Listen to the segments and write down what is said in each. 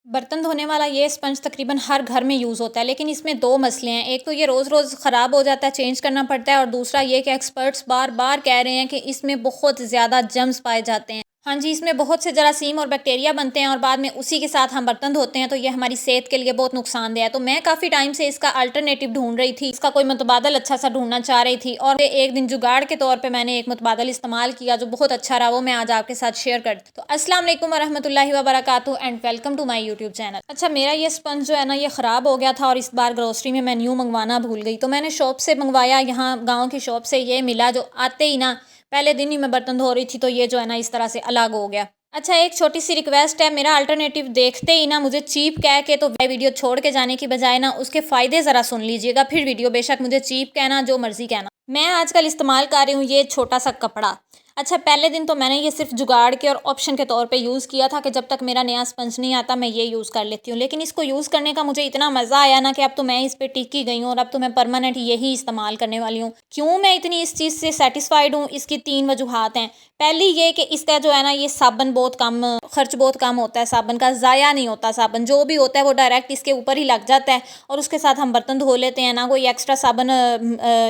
बर्तन धोने वाला ये स्पंज तकरीबन हर घर में यूज़ होता है, लेकिन इसमें 2 मसले हैं। एक तो ये रोज़-रोज़ ख़राब हो जाता है, चेंज करना पड़ता है, और दूसरा ये कि एक्सपर्ट्स बार-बार कह रहे हैं कि इसमें बहुत ज़्यादा जर्म्स पाए जाते हैं। हाँ जी, इसमें बहुत से जरासीम और बैक्टीरिया बनते हैं और बाद में उसी के साथ हम बर्तन धोते हैं, तो ये हमारी सेहत के लिए बहुत नुकसानदेह है। तो मैं काफ़ी टाइम से इसका अल्टरनेटिव ढूँढ रही थी, इसका कोई मुतबादल अच्छा-सा ढूँढना चाह रही थी, और एक दिन जुगाड़ के तौर पे मैंने एक मुतबादल इस्तेमाल किया जो बहुत अच्छा रहा, वो मैं आज आपके साथ शेयर करती हूँ। तो अस्सलाम वालेकुम वरहमतुल्लाहि वबरकातुहू and welcome to my YouTube channel. अच्छा, मेरा ये स्पंज जो है ना, ये ख़राब हो गया था और इस बार ग्रोसरी में मैं न्यू मंगवाना भूल गई, तो मैंने शॉप से मंगवाया। यहाँ गाँव की शॉप से ये मिला, जो आते ही ना पहले दिन ही मैं बर्तन धो रही थी तो ये जो है ना इस तरह से अलग हो गया। अच्छा, एक छोटी सी रिक्वेस्ट है, मेरा अल्टरनेटिव देखते ही ना मुझे चीप कह के तो वीडियो छोड़ के जाने की बजाय ना उसके फ़ायदे ज़रा सुन लीजिएगा, फिर वीडियो। बेशक मुझे चीप कहना, जो मर्ज़ी कहना। मैं आजकल इस्तेमाल कर रही हूँ ये छोटा सा कपड़ा। अच्छा, पहले दिन तो मैंने ये सिर्फ जुगाड़ के और ऑप्शन के तौर पे यूज़ किया था कि जब तक मेरा नया स्पंज नहीं आता मैं ये यूज़ कर लेती हूँ, लेकिन इसको यूज़ करने का मुझे इतना मज़ा आया ना कि अब तो मैं इस पे टिकी गई हूँ और अब तो मैं परमानेंट यही इस्तेमाल करने वाली हूँ। क्यों मैं इतनी इस चीज़ से सेटिस्फाइड हूँ, इसकी 3 वजूहात हैं। पहली ये कि इसका जो है ना, ये साबन बहुत कम, खर्च बहुत कम होता है साबन का, ज़ाया नहीं होता साबन, जो भी होता है वो डायरेक्ट इसके ऊपर ही लग जाता है और उसके साथ हम बर्तन धो लेते हैं ना। कोई एक्स्ट्रा साबन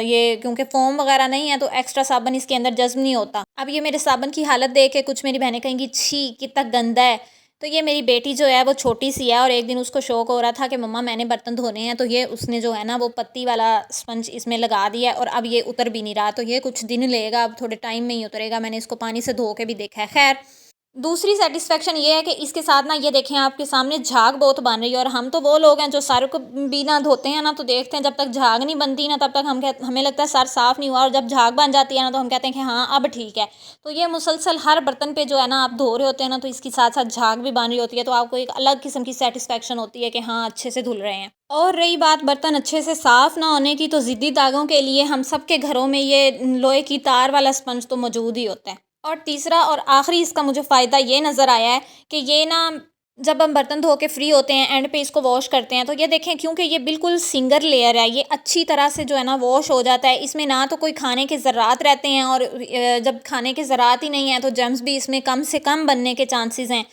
ये क्योंकि फोम वगैरह नहीं है तो एक्स्ट्रा साबन इसके अंदर जज्ब नहीं होता। अब ये मेरे साबन की हालत देख के कुछ मेरी बहनें कहेंगी छी कितना गंदा है। तो ये मेरी बेटी जो है वो छोटी सी है और एक दिन उसको शौक हो रहा था कि मम्मा मैंने बर्तन धोने हैं, तो ये उसने जो है ना वो पत्ती वाला स्पंज इसमें लगा दिया और अब ये उतर भी नहीं रहा। तो ये कुछ दिन लेगा, अब थोड़े टाइम में ही उतरेगा। मैंने इसको पानी से धो के भी देखा है। खैर, दूसरी सेटिस्फेक्शन ये है कि इसके साथ ना ये देखें आपके सामने झाग बहुत बन रही है, और हम तो वो लोग हैं जो सर को भी ना धोते हैं ना, तो देखते हैं जब तक झाग नहीं बनती ना तब तक हमें लगता है सर साफ़ नहीं हुआ, और जब झाग बन जाती है ना तो हम कहते हैं कि हाँ अब ठीक है। तो ये मुसलसल हर बर्तन पे जो है ना आप धो रहे होते हैं ना, तो इसके साथ साथ झाग भी बन रही होती है, तो आपको एक अलग किस्म की सेटिस्फेक्शन होती है कि हाँ अच्छे से धुल रहे हैं। और रही बात बर्तन अच्छे से साफ़ ना होने की, तो ज़िद्दी दागों के लिए हम सब के घरों में ये लोहे की तार वाला स्पंज तो मौजूद ही होता है। और तीसरा और आखिरी इसका मुझे फ़ायदा ये नज़र आया है कि ये ना जब हम बर्तन धो के फ्री होते हैं, एंड पे इसको वॉश करते हैं, तो ये देखें क्योंकि ये बिल्कुल सिंगल लेयर है, ये अच्छी तरह से जो है ना वॉश हो जाता है। इसमें ना तो कोई खाने के ज़रात रहते हैं, और जब खाने के ज़रात ही नहीं है तो जर्म्स भी इसमें कम से कम बनने के चांसेस हैं।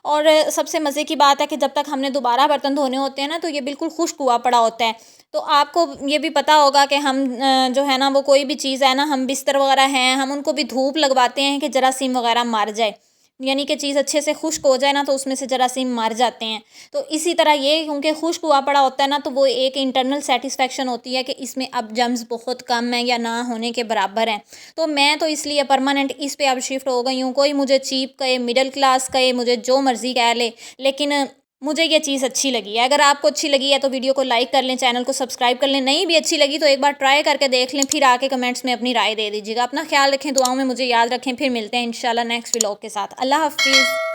और सबसे मज़े की बात है कि जब तक हमने दोबारा बर्तन धोने होते हैं ना, तो ये बिल्कुल खुश्क हुआ पड़ा होता है। तो आपको ये भी पता होगा कि हम जो है ना वो कोई भी चीज़ है ना, हम बिस्तर वगैरह हैं, हम उनको भी धूप लगवाते हैं कि जरासीम वगैरह मर जाए, यानी कि चीज़ अच्छे से खुश्क हो जाए ना तो उसमें से जरासीम मर जाते हैं। तो इसी तरह ये क्योंकि खुश्क हुआ पड़ा होता है ना, तो वो एक इंटरनल सेटिस्फेक्शन होती है कि इसमें अब जर्म्स बहुत कम है या ना होने के बराबर हैं। तो मैं तो इसलिए परमानेंट इस पे अब शिफ्ट हो गई हूँ। कोई मुझे चीप कहे, मिडिल क्लास कहे, मुझे जो मर्ज़ी कह ले, लेकिन मुझे ये चीज़ अच्छी लगी है। अगर आपको अच्छी लगी है तो वीडियो को लाइक कर लें, चैनल को सब्सक्राइब कर लें। नहीं भी अच्छी लगी तो एक बार ट्राई करके देख लें, फिर आके कमेंट्स में अपनी राय दे दीजिएगा। अपना ख्याल रखें, दुआओं में मुझे याद रखें। फिर मिलते हैं इंशाल्लाह नेक्स्ट व्लॉग के साथ। अल्लाह हाफ़िज़।